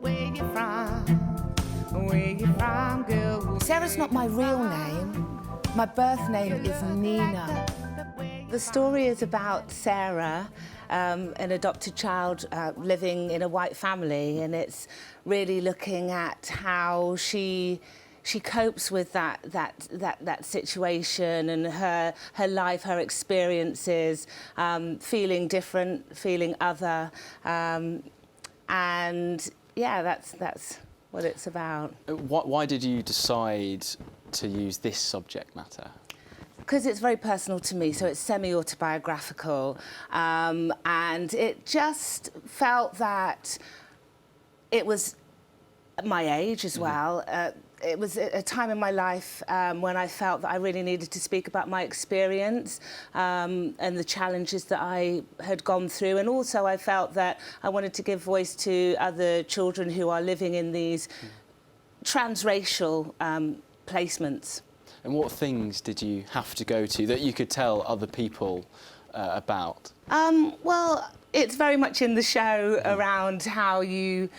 Where you from? Where you from, girl? Sarah's not my real name. My birth name is Nina. The story is about Sarah, an adopted child living in a white family, and it's really looking at how she copes with that situation and her life, her experiences, feeling different, feeling other, and yeah, that's what it's about. Why did you decide to use this subject matter? Because it's very personal to me, so it's semi-autobiographical, and it just felt that it was my age as well. It was a time in my life when I felt that I really needed to speak about my experience and the challenges that I had gone through, and also I felt that I wanted to give voice to other children who are living in these transracial placements. And what things did you have to go to that you could tell other people about? Well, it's very much in the show around how you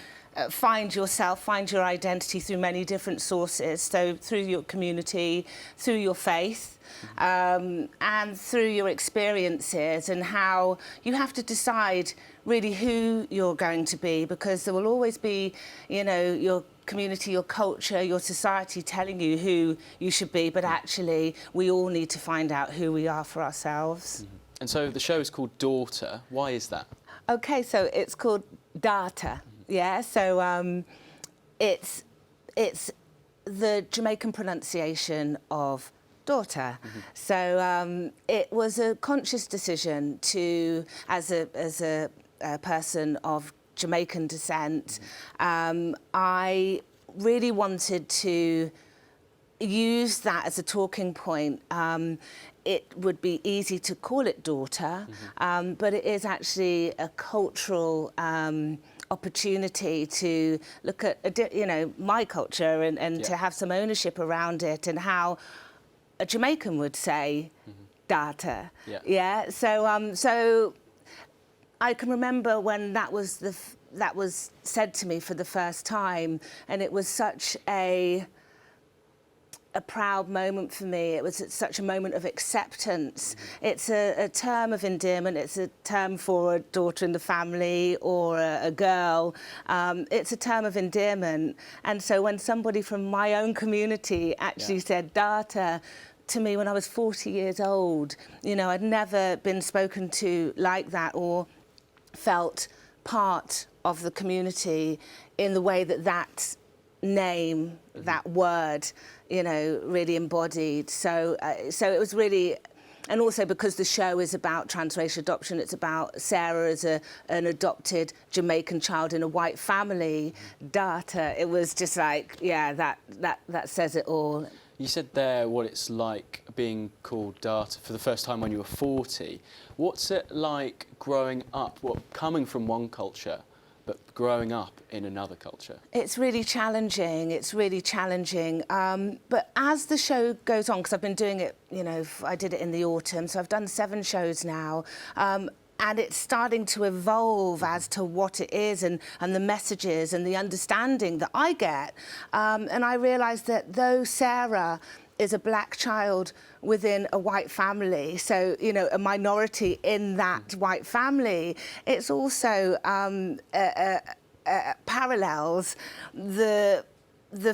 find yourself, find your identity through many different sources. So through your community, through your faith, and through your experiences, and how you have to decide really who you're going to be, because there will always be, you know, your community, your culture, your society telling you who you should be, but actually we all need to find out who we are for ourselves. And so the show is called Dawta. Why is that? Okay, so it's called Dawta, yeah, so it's the Jamaican pronunciation of daughter. So it was a conscious decision to, as a person of Jamaican descent, I really wanted to use that as a talking point. It would be easy to call it daughter, but it is actually a cultural opportunity to look at, you know, my culture and to have some ownership around it, and how a Jamaican would say data. Yeah. So I can remember when that was said to me for the first time, and it was such a proud moment for me. It was such a moment of acceptance. It's a term of endearment. It's a term for a daughter in the family or a girl. It's a term of endearment. And so when somebody from my own community actually said data to me when I was 40 years old, you know, I'd never been spoken to like that or felt part of the community in the way that name, that word, you know, really embodied. So it was really, and also because the show is about transracial adoption, it's about Sarah as an adopted Jamaican child in a white family. Data, it was just like, yeah, that says it all. You said there what it's like being called Dawta for the first time when you were 40. What's it like growing up, coming from one culture, but growing up in another culture? It's really challenging. It's really challenging. But as the show goes on, because I've been doing it, you know, I did it in the autumn, so I've done 7 shows now. And it's starting to evolve as to what it is and the messages and the understanding that I get. And I realised that though Sarah is a black child within a white family, so, you know, a minority in that white family, it's also parallels the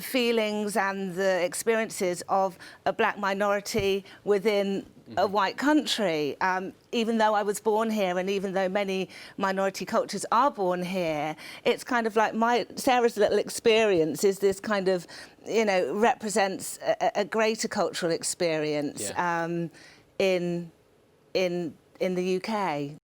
feelings and the experiences of a black minority within a white country. Even though I was born here, and even though many minority cultures are born here, it's kind of like Sarah's little experience is this kind of, you know, represents a greater cultural experience in the UK.